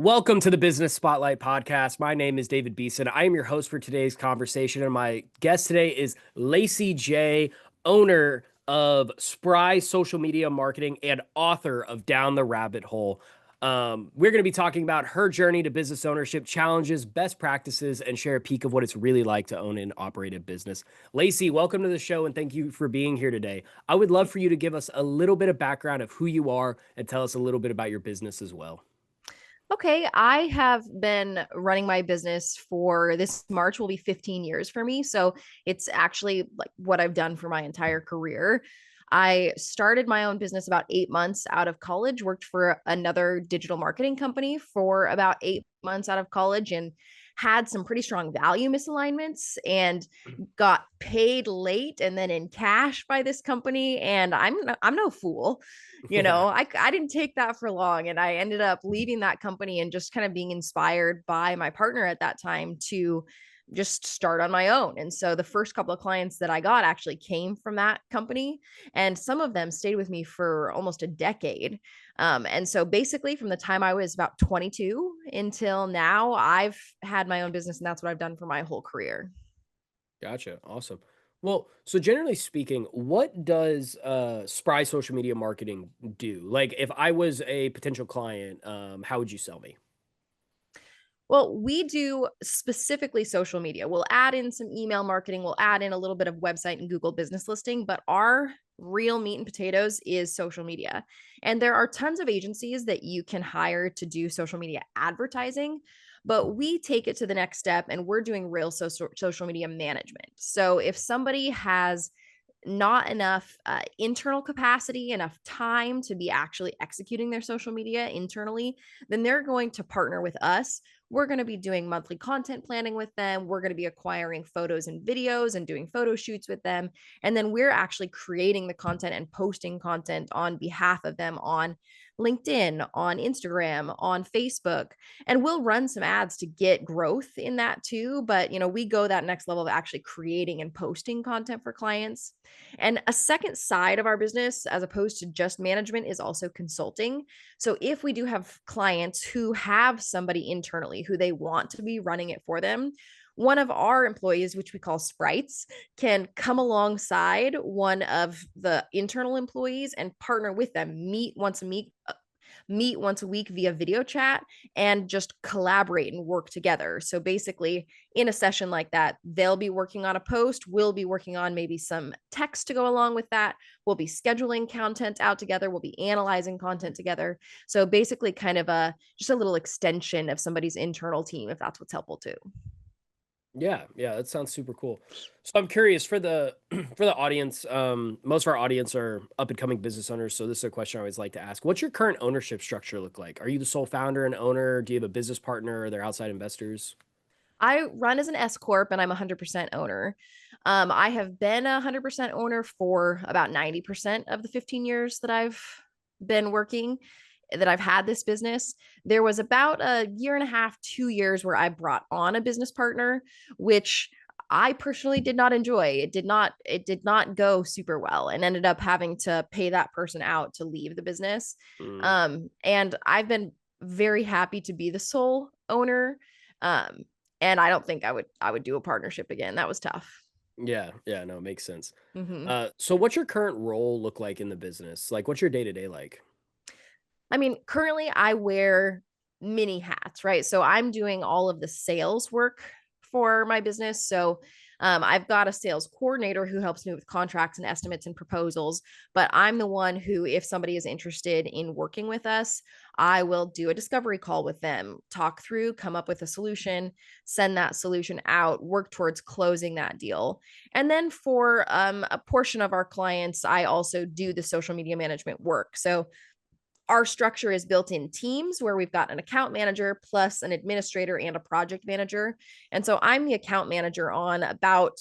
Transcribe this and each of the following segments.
Welcome to the Business Spotlight Podcast. My name is David Beeson. I am your host for today's conversation, and my guest today is Lacey J, owner of Spry Social Media Marketing and author of Down the Rabbit Hole. We're going to be talking about her journey to business ownership, challenges, best practices, and share a peek of what it's really like to own and operate a business. Lacey, welcome to the show, and thank you for being here today. I would love for you to give us a little bit of background of who you are and tell us a little bit about your business as well. Okay, I have been running my business for this March will be 15 years for me. So it's actually like what I've done for my entire career. I started my own business about 8 months out of college, worked for another digital marketing company for about 8 months out of college, and had some pretty strong value misalignments and got paid late and then in cash by this company. And I'm no fool. Yeah. I didn't take that for long, and I ended up leaving that company and just kind of being inspired by my partner at that time to just start on my own. And so the first couple of clients that I got actually came from that company, and some of them stayed with me for almost a decade. And so basically from the time I was about 22 until now, I've had my own business, and that's what I've done for my whole career. Gotcha. Awesome. Well, so generally speaking, what does Spry social media marketing do? Like if I was a potential client, how would you sell me? Well, we do specifically social media. We'll add in some email marketing, we'll add in a little bit of website and Google business listing, but our real meat and potatoes is social media. And there are tons of agencies that you can hire to do social media advertising, but we take it to the next step and we're doing real social media management. So if somebody has not enough internal capacity, enough time to be actually executing their social media internally, then they're going to partner with us. We're going to be doing monthly content planning with them. We're going to be acquiring photos and videos and doing photo shoots with them. And then we're actually creating the content and posting content on behalf of them on LinkedIn, on Instagram, on Facebook. And we'll run some ads to get growth in that too. But, we go that next level of actually creating and posting content for clients. And a second side of our business, as opposed to just management, is also consulting. So if we do have clients who have somebody internally who they want to be running it for them, one of our employees, which we call sprites, can come alongside one of the internal employees and partner with them, meet once a week via video chat and just collaborate and work together. So basically, in a session like that, they'll be working on a post, we'll be working on maybe some text to go along with that. We'll be scheduling content out together, we'll be analyzing content together. So basically kind of a just a little extension of somebody's internal team if that's what's helpful too. Yeah, yeah, that sounds super cool. So I'm curious for the for the audience. Most of our audience are up and coming business owners, so this is a question I always like to ask. What's your current ownership structure look like? Are you the sole founder and owner? Do you have a business partner? Or are there outside investors? I run as an S corp and I'm 100% owner. I have been 100% owner for about 90% of the 15 years that I've been working, that I've had this business. There was about a year and a half, 2 years where I brought on a business partner, which I personally did not enjoy. It did not go super well and ended up having to pay that person out to leave the business. Mm, And I've been very happy to be the sole owner. Um, and I don't think I would do a partnership again. That was tough. yeah, yeah, no, it makes sense. Hmm. So what's your current role look like in the business? Like, what's your day to day like? I mean, currently I wear many hats, right? So I'm doing all of the sales work for my business. So I've got a sales coordinator who helps me with contracts and estimates and proposals. But I'm the one who, if somebody is interested in working with us, I will do a discovery call with them, talk through, come up with a solution, send that solution out, work towards closing that deal. And then for a portion of our clients, I also do the social media management work. So our structure is built in teams where we've got an account manager plus an administrator and a project manager. And so I'm the account manager on about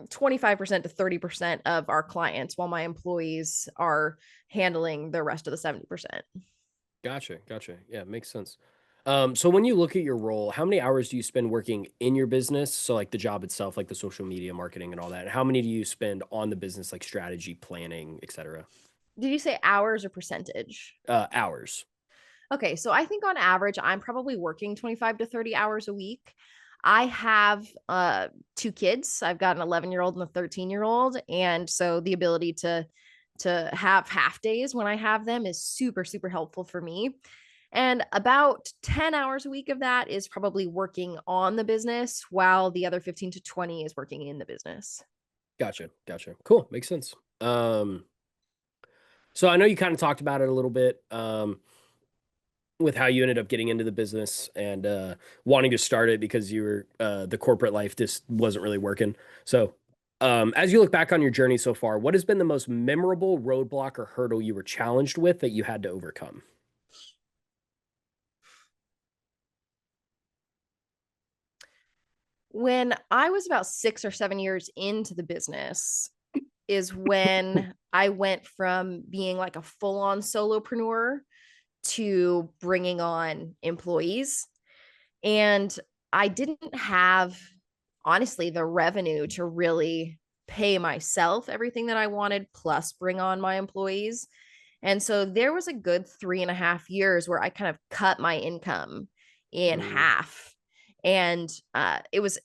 25% to 30% of our clients while my employees are handling the rest of the 70%. Gotcha, gotcha. Yeah, makes sense. So when you look at your role, how many hours do you spend working in your business? So like the job itself, like the social media marketing and all that. And how many do you spend on the business, like strategy, planning, et cetera? Did you say hours or percentage? Hours. Okay, so I think on average, I'm probably working 25 to 30 hours a week. I have two kids. I've got an 11-year-old and a 13-year-old. And so the ability to have half days when I have them is super, super helpful for me. And about 10 hours a week of that is probably working on the business, while the other 15 to 20 is working in the business. Gotcha. Gotcha. Cool. Makes sense. So I know you kind of talked about it a little bit. With how you ended up getting into the business and wanting to start it because you were the corporate life just wasn't really working. So, as you look back on your journey so far, what has been the most memorable roadblock or hurdle you were challenged with that you had to overcome? When I was about 6 or 7 years into the business, is when I went from being like a full on solopreneur to bringing on employees. And I didn't have, honestly, the revenue to really pay myself everything that I wanted, plus bring on my employees. And so there was a good 3.5 years where I kind of cut my income in Mm, half. And it was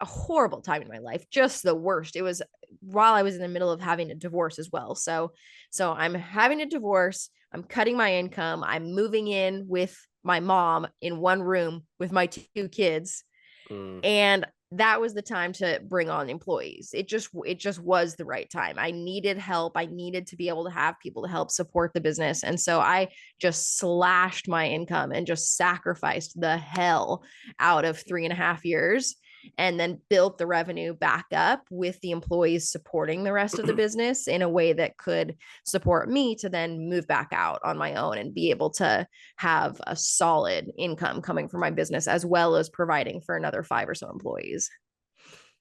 a horrible time in my life, just the worst. It was while I was in the middle of having a divorce as well. So I'm having a divorce, I'm cutting my income, I'm moving in with my mom in one room with my two kids, mm. and that was the time to bring on employees. It just was the right time. I needed help. I needed to be able to have people to help support the business. And so I just slashed my income and just sacrificed the hell out of 3.5 years, and then built the revenue back up with the employees supporting the rest of the business in a way that could support me to then move back out on my own and be able to have a solid income coming from my business, as well as providing for another five or so employees.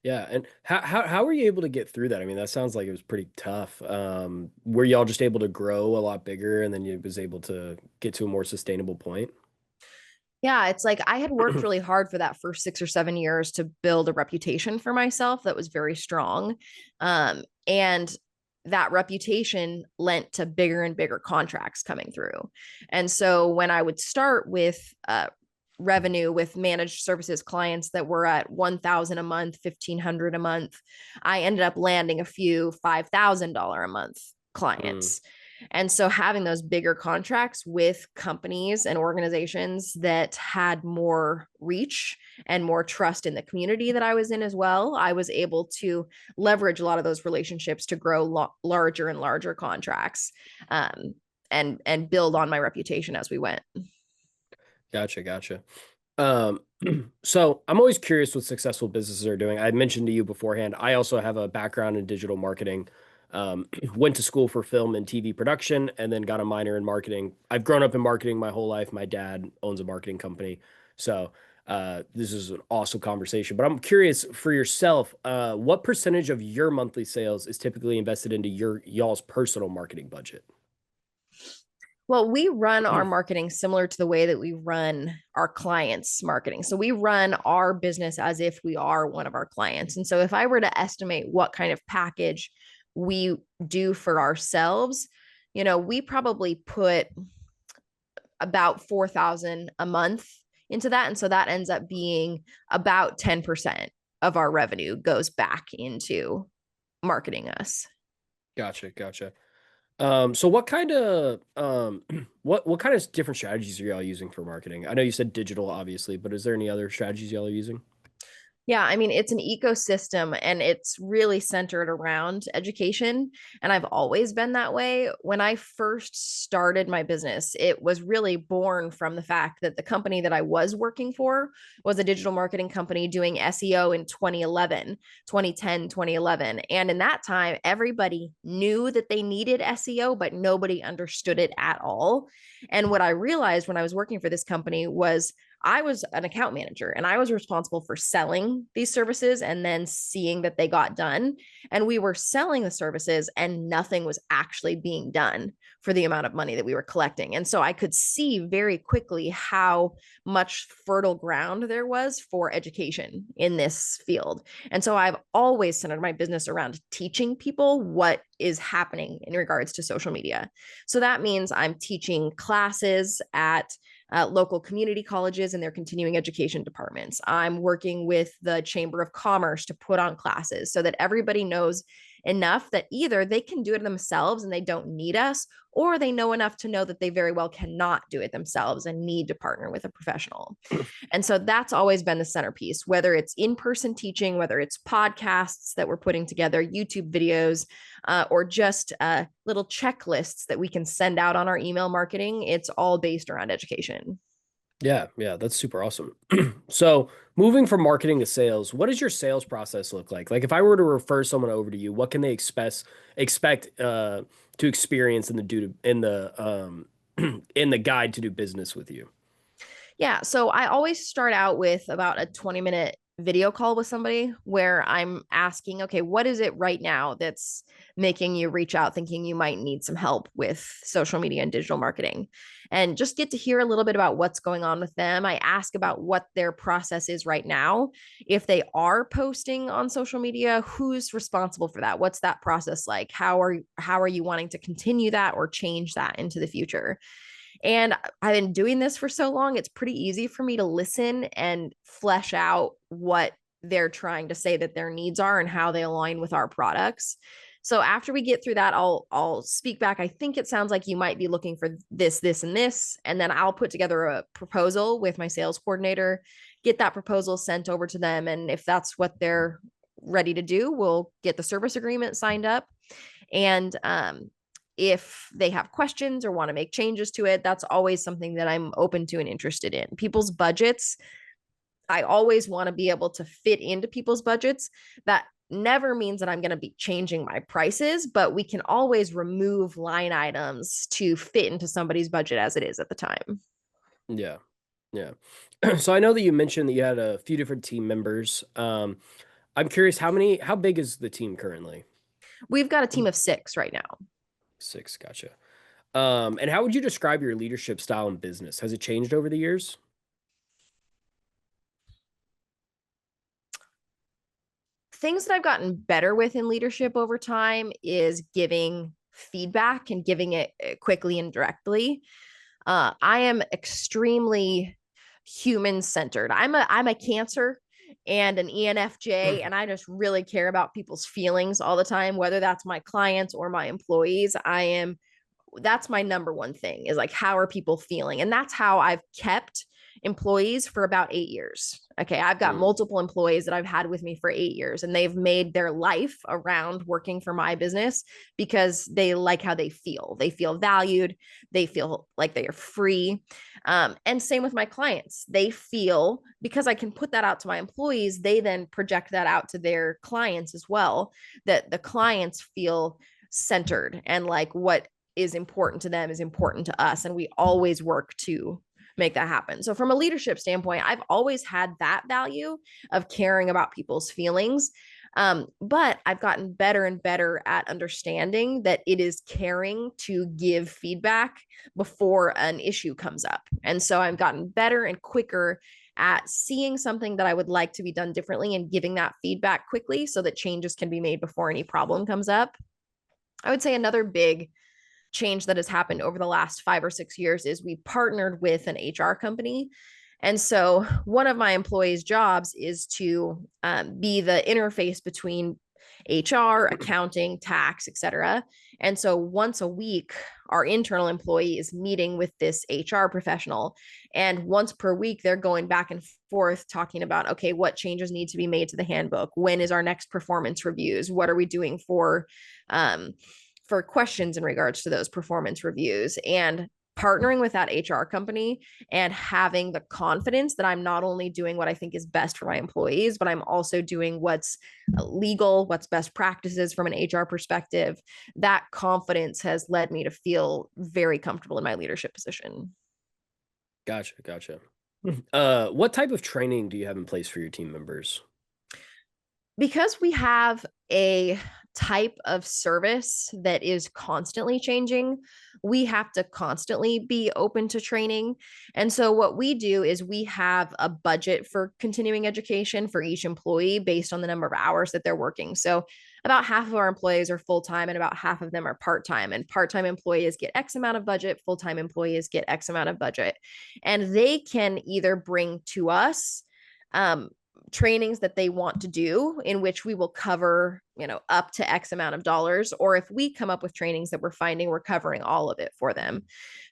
Yeah, and how were you able to get through that? I mean, that sounds like it was pretty tough. Were y'all just able to grow a lot bigger, and then you was able to get to a more sustainable point? Yeah, it's like I had worked really hard for that first 6 or 7 years to build a reputation for myself that was very strong. And that reputation lent to bigger and bigger contracts coming through. And so when I would start with revenue with managed services clients that were at 1,000 a month, 1,500 a month, I ended up landing a few $5,000 a month Mm, clients. And so having those bigger contracts with companies and organizations that had more reach and more trust in the community that I was in as well, I was able to leverage a lot of those relationships to grow larger and larger contracts, and build on my reputation as we went. gotcha, gotcha. Um, so I'm always curious what successful businesses are doing. I mentioned to you beforehand, I also have a background in digital marketing. Went to school for film and TV production and then got a minor in marketing. I've grown up in marketing my whole life. My dad owns a marketing company. So this is an awesome conversation. But I'm curious for yourself, what percentage of your monthly sales is typically invested into y'all's personal marketing budget? Well, we run our marketing similar to the way that we run our clients' marketing. So we run our business as if we are one of our clients. And so if I were to estimate what kind of package we do for ourselves, we probably put about 4,000 a month into that. And so that ends up being about 10% of our revenue goes back into marketing us. Gotcha, gotcha. So what kind of what kind of different strategies are y'all using for marketing? I know you said digital, obviously, but is there any other strategies y'all are using? Yeah, I mean, it's an ecosystem and it's really centered around education. And I've always been that way. When I first started my business, it was really born from the fact that the company that I was working for was a digital marketing company doing SEO in 2011, 2010, 2011. And in that time, everybody knew that they needed SEO, but nobody understood it at all. And what I realized when I was working for this company was I was an account manager and I was responsible for selling these services and then seeing that they got done. And we were selling the services and nothing was actually being done for the amount of money that we were collecting. And so I could see very quickly how much fertile ground there was for education in this field. And so I've always centered my business around teaching people what is happening in regards to social media. So that means I'm teaching classes at local community colleges and their continuing education departments. I'm working with the Chamber of Commerce to put on classes so that everybody knows enough that either they can do it themselves and they don't need us, or they know enough to know that they very well cannot do it themselves and need to partner with a professional. And so that's always been the centerpiece, whether it's in-person teaching, whether it's podcasts that we're putting together, YouTube videos, or just little checklists that we can send out on our email marketing. It's all based around education. Yeah, yeah, that's super awesome. So, moving from marketing to sales, what does your sales process look like? Like, if I were to refer someone over to you, what can they expect to experience in the in the guide to do business with you? Yeah. So I always start out with about a 20-minute video call with somebody where I'm asking, okay, what is it right now that's making you reach out thinking you might need some help with social media and digital marketing? And just get to hear a little bit about what's going on with them. I ask about what their process is right now. If they are posting on social media, who's responsible for that? What's that process like? How are you wanting to continue that or change that into the future? And I've been doing this for so long, it's pretty easy for me to listen and flesh out what they're trying to say that their needs are and how they align with our products. So after we get through that, I'll speak back. I think it sounds like you might be looking for this, this, and this. And then I'll put together a proposal with my sales coordinator, get that proposal sent over to them. And if that's what they're ready to do, we'll get the service agreement signed up. And if they have questions or want to make changes to it, that's always something that I'm open to and interested in. People's budgets, I always want to be able to fit into people's budgets. That never means that I'm going to be changing my prices, but we can always remove line items to fit into somebody's budget as it is at the time. Yeah, yeah. So I know that you mentioned that you had a few different team members. I'm curious, how big is the team currently? We've got a team of 6 right now. Six, gotcha. And how would you describe your leadership style in business? Has it changed over the years? Things that I've gotten better with in leadership over time is giving feedback and giving it quickly and directly. I am extremely human centered. I'm a Cancer and an ENFJ, and I just really care about people's feelings all the time, whether that's my clients or my employees. That's my number one thing is like, how are people feeling? And that's how I've kept employees for about 8 years. Okay. I've got Mm, multiple employees that I've had with me for 8 years, and they've made their life around working for my business because they like how they feel. They feel valued. They feel like they are free. And same with my clients. They feel because I can put that out to my employees, they then project that out to their clients as well, that the clients feel centered and like what is important to them is important to us. And we always work to make that happen. So, from a leadership standpoint, I've always had that value of caring about people's feelings. But I've gotten better and better at understanding that it is caring to give feedback before an issue comes up. And so I've gotten better and quicker at seeing something that I would like to be done differently and giving that feedback quickly so that changes can be made before any problem comes up. I would say another big change that has happened over the last 5 or 6 years is we partnered with an HR company. And so one of my employees' jobs is to be the interface between HR, accounting, tax, et cetera. And so once a week, our internal employee is meeting with this HR professional. And once per week, they're going back and forth talking about, okay, what changes need to be made to the handbook? When is our next performance reviews? What are we doing for questions in regards to those performance reviews? And partnering with that HR company and having the confidence that I'm not only doing what I think is best for my employees, but I'm also doing what's legal, what's best practices from an HR perspective. That confidence has led me to feel very comfortable in my leadership position. gotcha, gotcha. What type of training do you have in place for your team members? Because we have a type of service that is constantly changing, we have to constantly be open to training. And so, what we do is we have a budget for continuing education for each employee based on the number of hours that they're working. So, about half of our employees are full time and about half of them are part time. And part time employees get X amount of budget, full time employees get X amount of budget. And they can either bring to us, um, trainings that they want to do in which we will cover, up to X amount of dollars, or if we come up with trainings that we're finding we're covering all of it for them.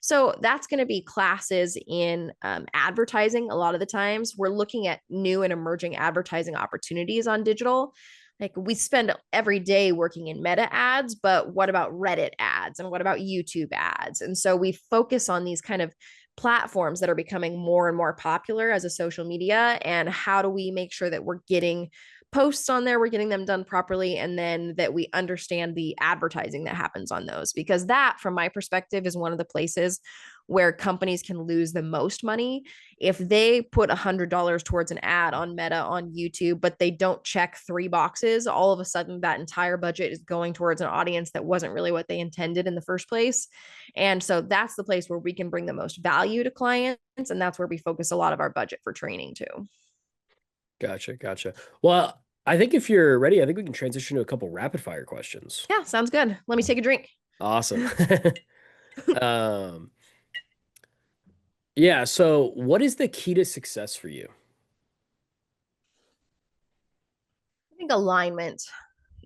So that's going to be classes in advertising. A lot of the times we're looking at new and emerging advertising opportunities on digital. Like, we spend every day working in meta ads, but what about Reddit ads and what about YouTube ads? And so we focus on these kind of platforms that are becoming more and more popular as a social media, and how do we make sure that we're getting posts on there, we're getting them done properly, and then that we understand the advertising that happens on those, because that, from my perspective, is one of the places where companies can lose the most money. If they put $100 towards an ad on Meta on YouTube, but they don't check 3 boxes, all of a sudden that entire budget is going towards an audience that wasn't really what they intended in the first place. And so that's the place where we can bring the most value to clients. And that's where we focus a lot of our budget for training too. Gotcha, gotcha. Well, I think if you're ready, I think we can transition to a couple rapid fire questions. Yeah, sounds good. Let me take a drink. Awesome. Um, yeah, so what is the key to success for you? I think alignment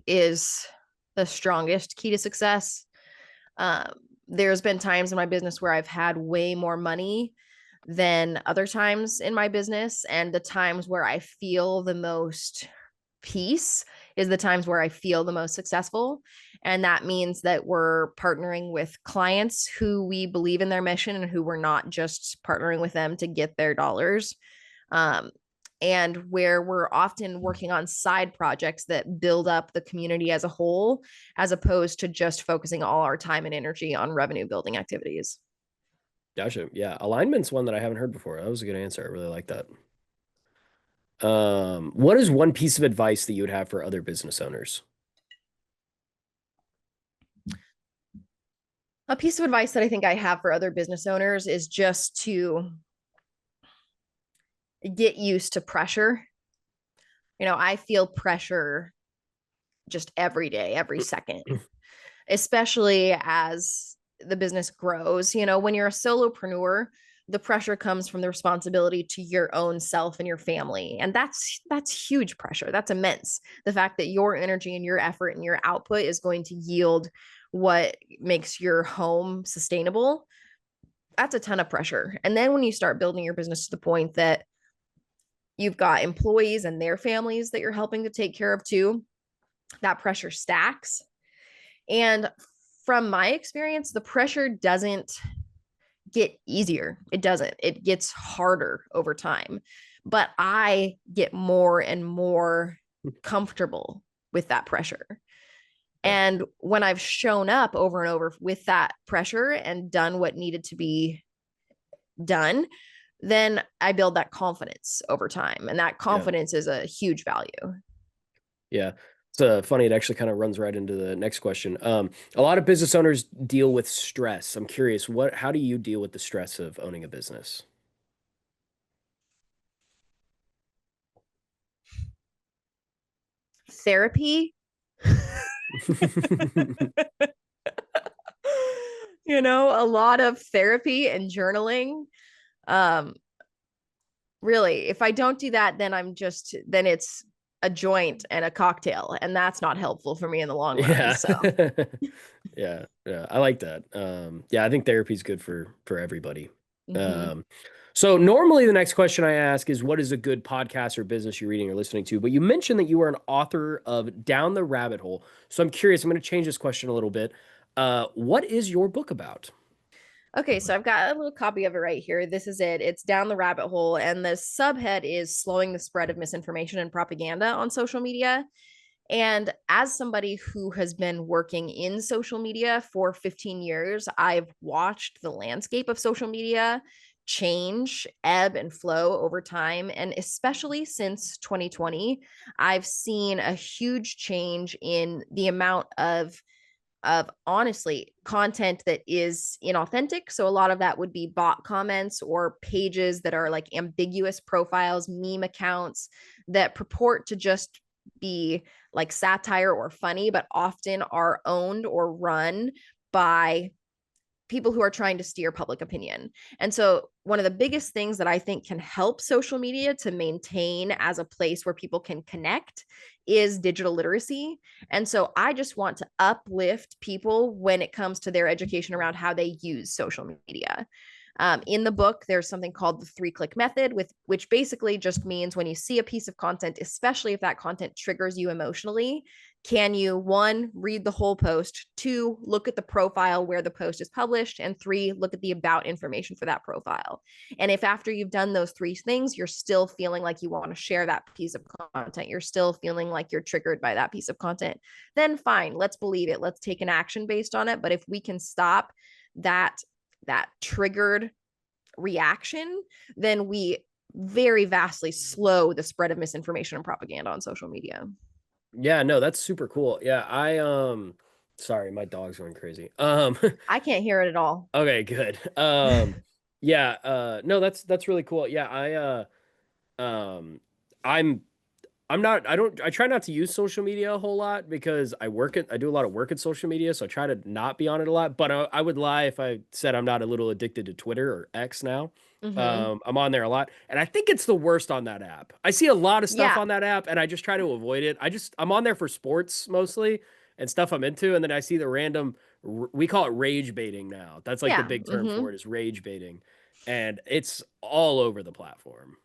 is the strongest key to success. Um, there's been times in my business where I've had way more money than other times in my business. And the times where I feel the most peace is the times where I feel the most successful. And that means that we're partnering with clients who we believe in their mission and who we're not just partnering with them to get their dollars. Um, and where we're often working on side projects that build up the community as a whole, as opposed to just focusing all our time and energy on revenue building activities. Gotcha. Yeah, alignment's one that I haven't heard before. That was a good answer. I really like that. What is one piece of advice that you would have for other business owners? A piece of advice that I think I have for other business owners is just to get used to pressure. I feel pressure just every day, every second, especially as the business grows. When you're a solopreneur, the pressure comes from the responsibility to your own self and your family. And that's huge pressure. That's immense. The fact that your energy and your effort and your output is going to yield what makes your home sustainable. That's a ton of pressure. And then when you start building your business to the point that you've got employees and their families that you're helping to take care of too, that pressure stacks. And from my experience, the pressure doesn't get easier. It doesn't. It gets harder over time. But I get more and more comfortable with that pressure. Yeah. And when I've shown up over and over with that pressure and done what needed to be done, then I build that confidence over time. And that Yeah. confidence is a huge value. Yeah. It's funny. It actually kind of runs right into the next question. A lot of business owners deal with stress. I'm curious, how do you deal with the stress of owning a business? Therapy, a lot of therapy and journaling. Um, really, if I don't do that, then it's a joint and a cocktail, and that's not helpful for me in the long run. Yeah. So, Yeah. Yeah. I like that. Yeah, I think therapy is good for everybody. mhm. Um, so normally the next question I ask is what is a good podcast or business you're reading or listening to? But you mentioned that you were an author of Down the Rabbit Hole. So I'm curious, I'm going to change this question a little bit. What is your book about? Okay, so I've got a little copy of it right here. This is it. It's Down the Rabbit Hole, and the subhead is Slowing the Spread of Misinformation and Propaganda on Social Media. And as somebody who has been working in social media for 15 years, I've watched the landscape of social media change, ebb and flow over time. And especially since 2020, I've seen a huge change in the amount of honestly content that is inauthentic. So a lot of that would be bot comments or pages that are like ambiguous profiles, meme accounts that purport to just be like satire or funny, but often are owned or run by people who are trying to steer public opinion. And so, one of the biggest things that I think can help social media to maintain as a place where people can connect is digital literacy. And so, I just want to uplift people when it comes to their education around how they use social media. In the book, there's something called the 3-click method, which basically just means when you see a piece of content, especially if that content triggers you emotionally, can you, one, read the whole post, two, look at the profile where the post is published, and three, look at the about information for that profile. And if after you've done those three things, you're still feeling like you want to share that piece of content, you're still feeling like you're triggered by that piece of content, then fine, let's believe it. Let's take an action based on it. But if we can stop that triggered reaction, then we very vastly slow the spread of misinformation and propaganda on social media. Yeah, no, that's super cool. Yeah, sorry, my dog's going crazy. I can't hear it at all. Okay, good. Yeah, no, that's really cool. Yeah, um I'm I try not to use social media a whole lot because I do a lot of work at social media, so I try to not be on it a lot. But I would lie if I said I'm not a little addicted to Twitter or X now. Mm-hmm. I'm on there a lot, and I think it's the worst on that app. I see a lot of stuff Yeah. on that app, and I just try to avoid it. I'm on there for sports mostly and stuff I'm into, and then I see the random, we call it rage baiting now. That's like the Yeah. big term Mm-hmm. for it is rage baiting, and it's all over the platform.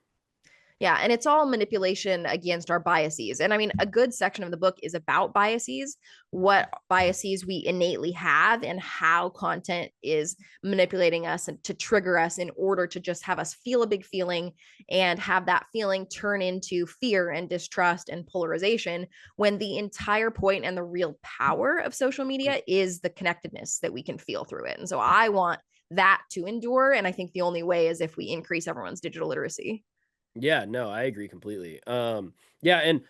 Yeah, and it's all manipulation against our biases. And I mean, a good section of the book is about biases, what biases we innately have, and how content is manipulating us and to trigger us in order to just have us feel a big feeling and have that feeling turn into fear and distrust and polarization when the entire point and the real power of social media is the connectedness that we can feel through it. And so I want that to endure. And I think the only way is if we increase everyone's digital literacy. Yeah, no, I agree completely. Yeah, and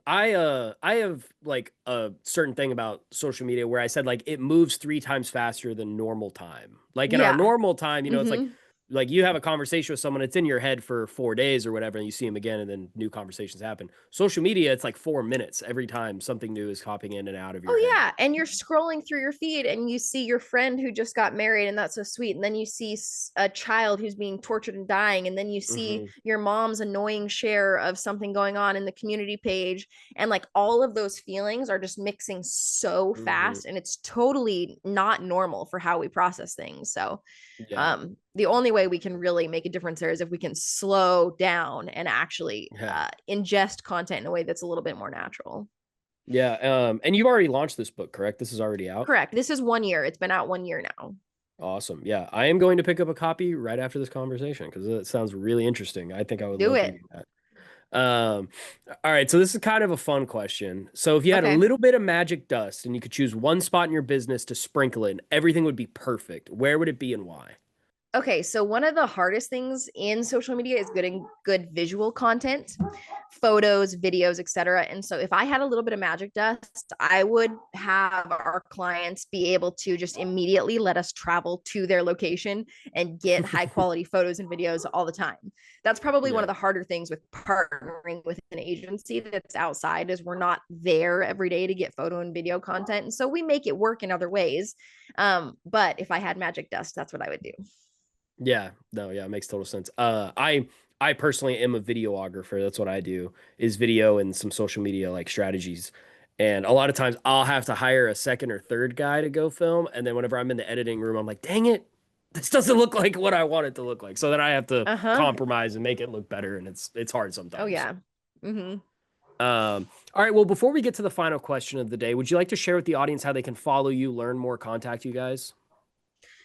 I have like a certain thing about social media where I said like it moves 3 times faster than normal time. Like in our Yeah. normal time, it's Mm-hmm. like you have a conversation with someone, it's in your head for 4 days or whatever, and you see them again, and then new conversations happen. Social media, it's like 4 minutes every time something new is hopping in and out of your Oh head. yeah, and you're scrolling through your feed and you see your friend who just got married and that's so sweet, and then you see a child who's being tortured and dying, and then you see Hmm. your mom's annoying share of something going on in the community page, and like all of those feelings are just mixing so Hmm. fast, and it's totally not normal for how we process things. So Yeah. the only way we can really make a difference there is if we can slow down and actually Yeah. ingest content in a way that's a little bit more natural. Yeah. And you've already launched this book, correct? This is already out. Correct. This is 1 year. It's been out 1 year now. Awesome. Yeah, I am going to pick up a copy right after this conversation because it sounds really interesting. I think I would Do love it. reading that. Um, all right, so this is kind of a fun question. So if you had a Okay. little bit of magic dust and you could choose one spot in your business to sprinkle it, and everything would be perfect, where would it be and why? Okay, so one of the hardest things in social media is getting good visual content, photos, videos, etc. And so if I had a little bit of magic dust, I would have our clients be able to just immediately let us travel to their location and get high quality photos and videos all the time. That's probably one Yeah. of the harder things with partnering with an agency that's outside is we're not there every day to get photo and video content. And so we make it work in other ways. But if I had magic dust, that's what I would do. Yeah, no, yeah, it makes total sense. I personally am a videographer. That's what I do is video and some social media like strategies. And a lot of times I'll have to hire a second or third guy to go film. And then whenever I'm in the editing room, I'm like, dang it, this doesn't look like what I want it to look like. So then I have to Uh-huh. compromise and make it look better. And it's hard Oh sometimes. yeah. Mm-hmm. All right. Well, before we get to the final question of the day, would you like to share with the audience how they can follow you, learn more, contact you guys?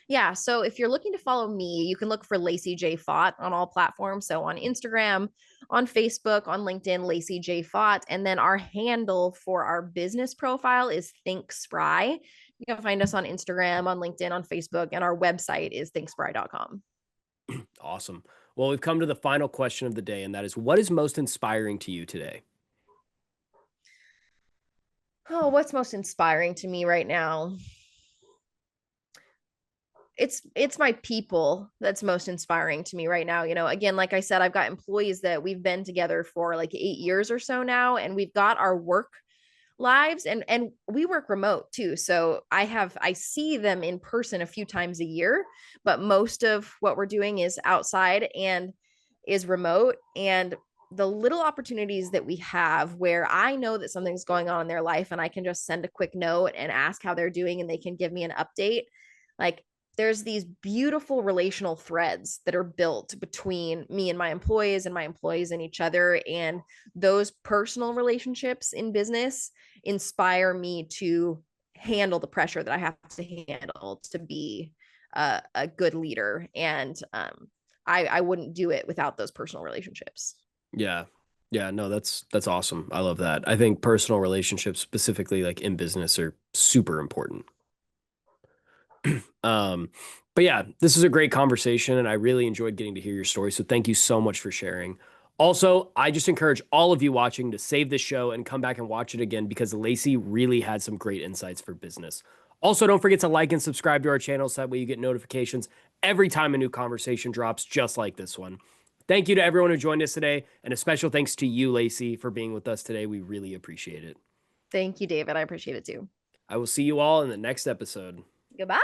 Yeah. So if you're looking to follow me, you can look for Lacey J. Faught on all platforms. So on Instagram, on Facebook, on LinkedIn, Lacey J. Faught. And then our handle for our business profile is Think Spry. You can find us on Instagram, on LinkedIn, on Facebook, and our website is thinkspry.com. Awesome. Well, we've come to the final question of the day, and that is, what is most inspiring to you today? Oh, what's most inspiring to me right now? It's my people that's most inspiring to me right now. Again, like I said, I've got employees that we've been together for like 8 years or so now, and we've got our work lives, and we work remote too. So I see them in person a few times a year, but most of what we're doing is outside and is remote. And the little opportunities that we have where I know that something's going on in their life and I can just send a quick note and ask how they're doing and they can give me an update. Like, there's these beautiful relational threads that are built between me and my employees and my employees and each other. And those personal relationships in business inspire me to handle the pressure that I have to handle to be a good leader. And I wouldn't do it without those personal relationships. Yeah. Yeah, no, that's awesome. I love that. I think personal relationships, specifically like in business, are super important. Um, but yeah, this is a great conversation and I really enjoyed getting to hear your story. So thank you so much for sharing. Also, I just encourage all of you watching to save this show and come back and watch it again because Lacey really had some great insights for business. Also, don't forget to like and subscribe to our channel so that way you get notifications every time a new conversation drops, just like this one. Thank you to everyone who joined us today, and a special thanks to you, Lacey, for being with us today. We really appreciate it. Thank you, David. I appreciate it too. I will see you all in the next episode. Goodbye.